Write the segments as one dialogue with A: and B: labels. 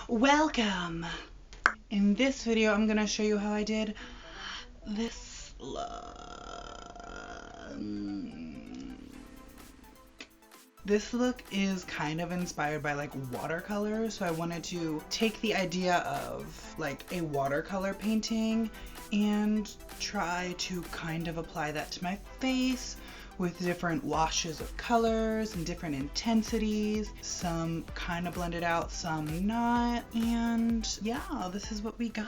A: Welcome! In this video, I'm gonna show you how I did this look. This look is kind of inspired by like watercolors, so I wanted to take the idea of like a watercolor painting and try to kind of apply that to my face with different washes of colors and different intensities. Some kind of blended out, some not. And yeah, this is what we got.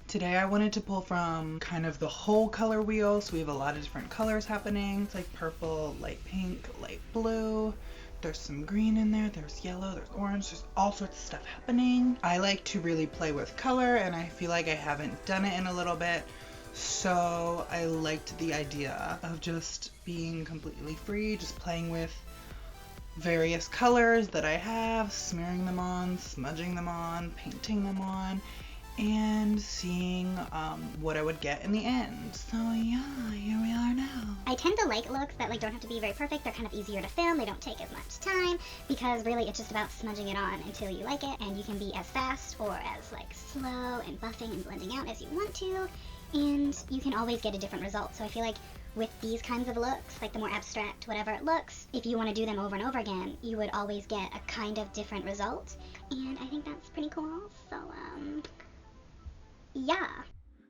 A: Today I wanted to pull from kind of the whole color wheel, so we have a lot of different colors happening. It's like purple, light pink, light blue. There's some green in there, there's yellow, there's orange, there's all sorts of stuff happening. I like to really play with color, and I feel like I haven't done it in a little bit. So I liked the idea of just being completely free, just playing with various colors that I have, smearing them on, smudging them on, painting them on, and seeing what I would get in the end. So yeah, here we are now.
B: I tend to like looks that don't have to be very perfect. They're kind of easier to film. They don't take as much time because really it's just about smudging it on until you like it, and you can be as fast or as slow and buffing and blending out as you want to, and you can always get a different result. So I feel like with these kinds of looks, like the more abstract, whatever it looks, if you want to do them over and over again, you would always get a kind of different result, and I think that's pretty cool. So yeah.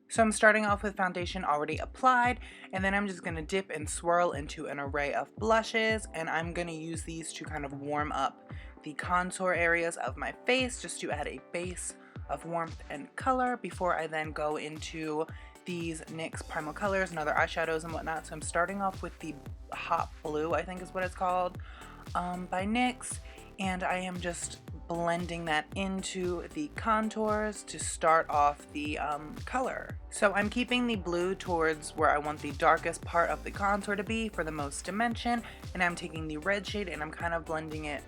A: So I'm starting off with foundation already applied, and then I'm just going to dip and swirl into an array of blushes, and I'm going to use these to kind of warm up the contour areas of my face just to add a base of warmth and color before I then go into these NYX Primal Colors and other eyeshadows and whatnot. So I'm starting off with the Hot Blue, I think is what it's called, by NYX, and I am just blending that into the contours to start off the color. So I'm keeping the blue towards where I want the darkest part of the contour to be for the most dimension, and I'm taking the red shade and I'm kind of blending it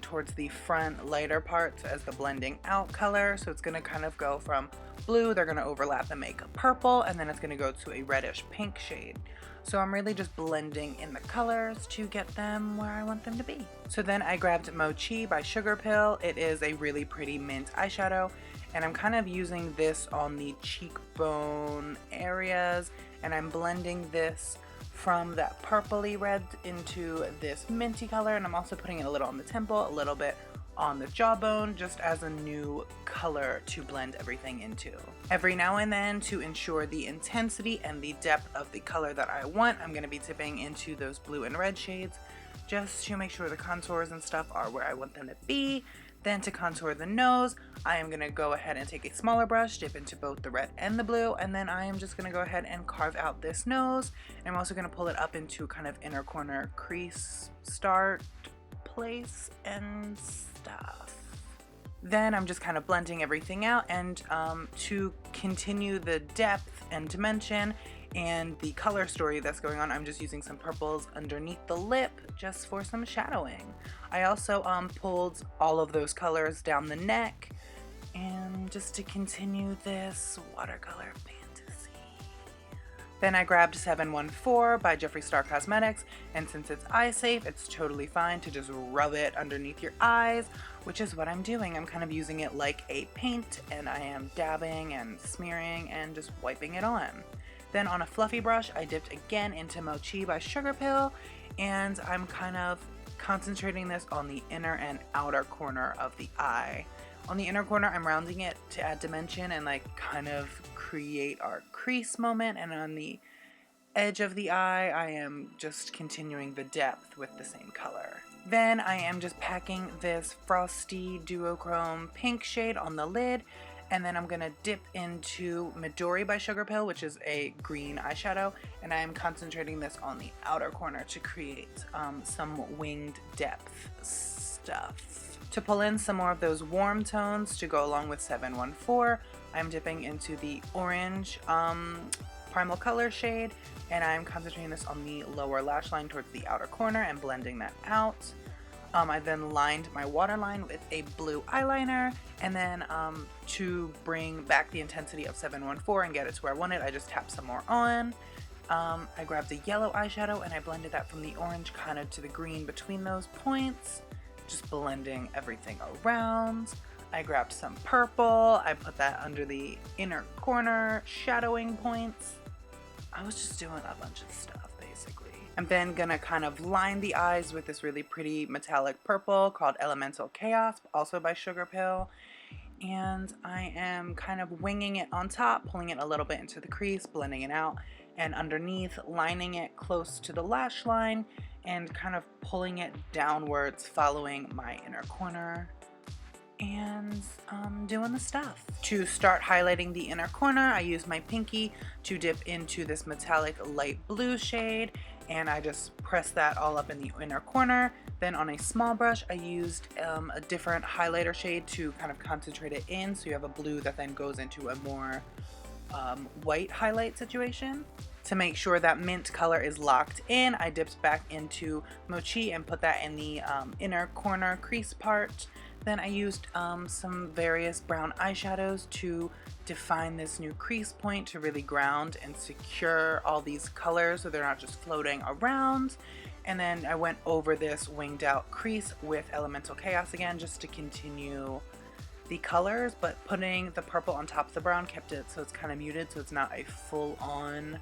A: towards the front lighter parts as the blending out color. So it's going to kind of go from blue, they're going to overlap and make a purple, and then it's going to go to a reddish pink shade. So I'm really just blending in the colors to get them where I want them to be. So then I grabbed Mochi by Sugar Pill. It is a really pretty mint eyeshadow, and I'm kind of using this on the cheekbone areas, and I'm blending this from that purpley red into this minty color, and I'm also putting it a little on the temple, a little bit on the jawbone, just as a new color to blend everything into. Every now and then, to ensure the intensity and the depth of the color that I want, I'm going to be dipping into those blue and red shades just to make sure the contours and stuff are where I want them to be. Then to contour the nose, I am going to go ahead and take a smaller brush, dip into both the red and the blue, and then I am just going to go ahead and carve out this nose. And I'm also going to pull it up into kind of inner corner crease start place and stuff. Then I'm just kind of blending everything out, and to continue the depth and dimension and the color story that's going on, I'm just using some purples underneath the lip just for some shadowing. I also pulled all of those colors down the neck, and just to continue this watercolor fantasy. Then I grabbed 714 by Jeffree Star Cosmetics, and since it's eye safe, it's totally fine to just rub it underneath your eyes, which is what I'm doing. I'm kind of using it like a paint, and I am dabbing and smearing and just wiping it on. Then on a fluffy brush, I dipped again into Mochi by Sugar Pill, and I'm kind of concentrating this on the inner and outer corner of the eye. On the inner corner, I'm rounding it to add dimension and kind of create our crease moment, and on the edge of the eye, I am just continuing the depth with the same color. Then I am just packing this Frosty Duochrome pink shade on the lid, and then I'm gonna dip into Midori by Sugar Pill, which is a green eyeshadow, and I am concentrating this on the outer corner to create some winged depth stuff. To pull in some more of those warm tones to go along with 714, I'm dipping into the orange Primal Color shade, and I'm concentrating this on the lower lash line towards the outer corner and blending that out. I then lined my waterline with a blue eyeliner, and then to bring back the intensity of 714 and get it to where I wanted, I just tapped some more on. I grabbed a yellow eyeshadow and I blended that from the orange kind of to the green between those points. just blending everything around. I grabbed some purple, I put that under the inner corner, shadowing points. I was just doing a bunch of stuff basically. I'm then gonna kind of line the eyes with this really pretty metallic purple called Elemental Chaos, also by Sugar Pill. And I am kind of winging it on top, pulling it a little bit into the crease, blending it out, and underneath lining it close to the lash line and kind of pulling it downwards, following my inner corner and doing the stuff. To start highlighting the inner corner, I use my pinky to dip into this metallic light blue shade, and I just press that all up in the inner corner. Then on a small brush, I used a different highlighter shade to kind of concentrate it in, so you have a blue that then goes into a more white highlight situation. To make sure that mint color is locked in, I dipped back into Mochi and put that in the inner corner crease part. Then I used some various brown eyeshadows to define this new crease point to really ground and secure all these colors so they're not just floating around. And then I went over this winged out crease with Elemental Chaos again just to continue the colors, but putting the purple on top of the brown kept it so it's kind of muted, so it's not a full-on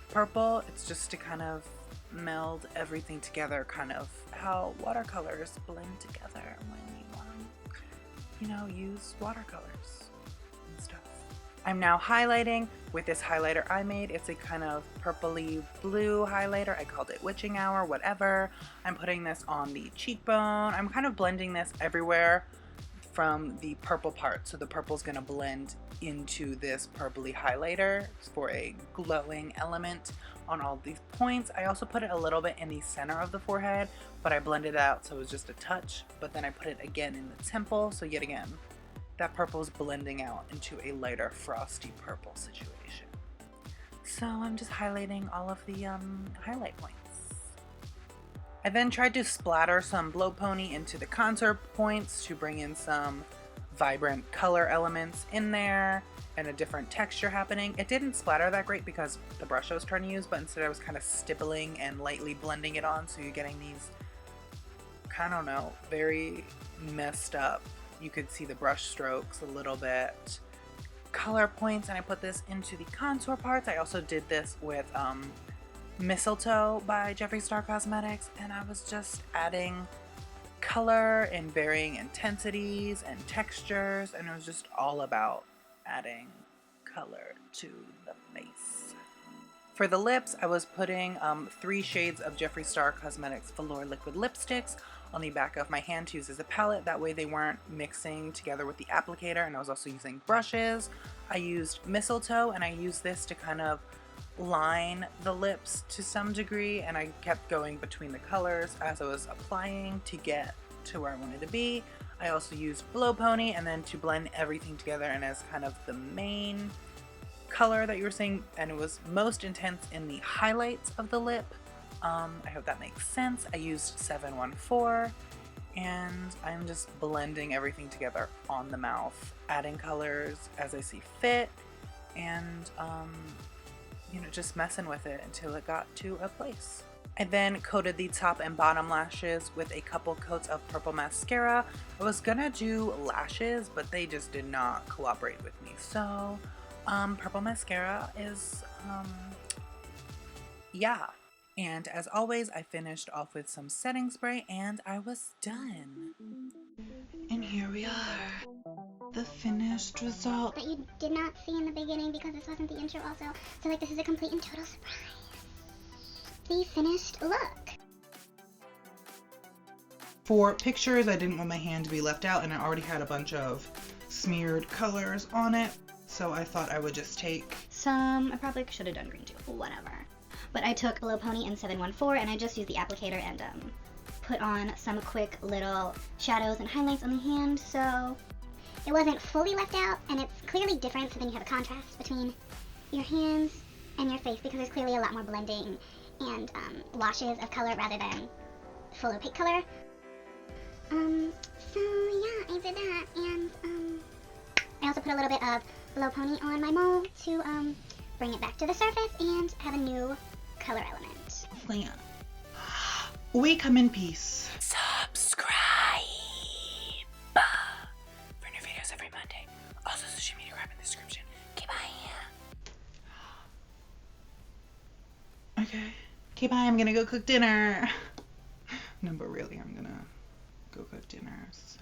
A: purple. It's just to kind of meld everything together, kind of how watercolors blend together when you use watercolors and stuff. I'm now highlighting with this highlighter I made. It's a kind of purpley blue highlighter. I called it Witching Hour, whatever. I'm putting this on the cheekbone. I'm kind of blending this everywhere from the purple part. So the purple's gonna blend into this purpley highlighter for a glowing element on all these points. I also put it a little bit in the center of the forehead, but I blended it out so it was just a touch, but then I put it again in the temple, so yet again that purple is blending out into a lighter frosty purple situation. So I'm just highlighting all of the highlight points. I then tried to splatter some Blow Pony into the contour points to bring in some vibrant color elements in there and a different texture happening. It didn't splatter that great because the brush I was trying to use, but instead I was kind of stippling and lightly blending it on, so you're getting these, I don't know, very messed up, you could see the brush strokes a little bit, color points. And I put this into the contour parts. I also did this with Mistletoe by Jeffree Star Cosmetics, and I was just adding color in varying intensities and textures, and it was just all about adding color to the face. For the lips, I was putting 3 shades of Jeffree Star Cosmetics Velour Liquid Lipsticks on the back of my hand to use as a palette. That way they weren't mixing together with the applicator, and I was also using brushes. I used Mistletoe, and I used this to kind of line the lips to some degree, and I kept going between the colors as I was applying to get to where I wanted to be. I also used Blow Pony, and then to blend everything together and as kind of the main color that you were seeing, and it was most intense in the highlights of the lip. I hope that makes sense. I used 714, and I'm just blending everything together on the mouth, adding colors as I see fit, and just messing with it until it got to a place. I then coated the top and bottom lashes with a couple coats of purple mascara. I was gonna do lashes, but they just did not cooperate with me. So, purple mascara is, yeah. And as always, I finished off with some setting spray, and I was done. And here we are, the finished result.
B: That you did not see in the beginning because this wasn't the intro also. So this is a complete and total surprise. The finished look.
A: For pictures, I didn't want my hand to be left out, and I already had a bunch of smeared colors on it, so I thought I would just take
B: I probably should have done green too, whatever. But I took Blow Pony and 714, and I just used the applicator and put on some quick little shadows and highlights on the hand, so it wasn't fully left out, and it's clearly different, so then you have a contrast between your hands and your face, because there's clearly a lot more blending and washes of color rather than full opaque color. So yeah, I did that, and I also put a little bit of Blow Pony on my mole to bring it back to the surface and have a new color element.
A: plan. We come in peace. Subscribe. social media right in the description. Okay, bye. Okay, bye. I'm gonna go cook dinner. No, but really, I'm gonna go cook dinner, so.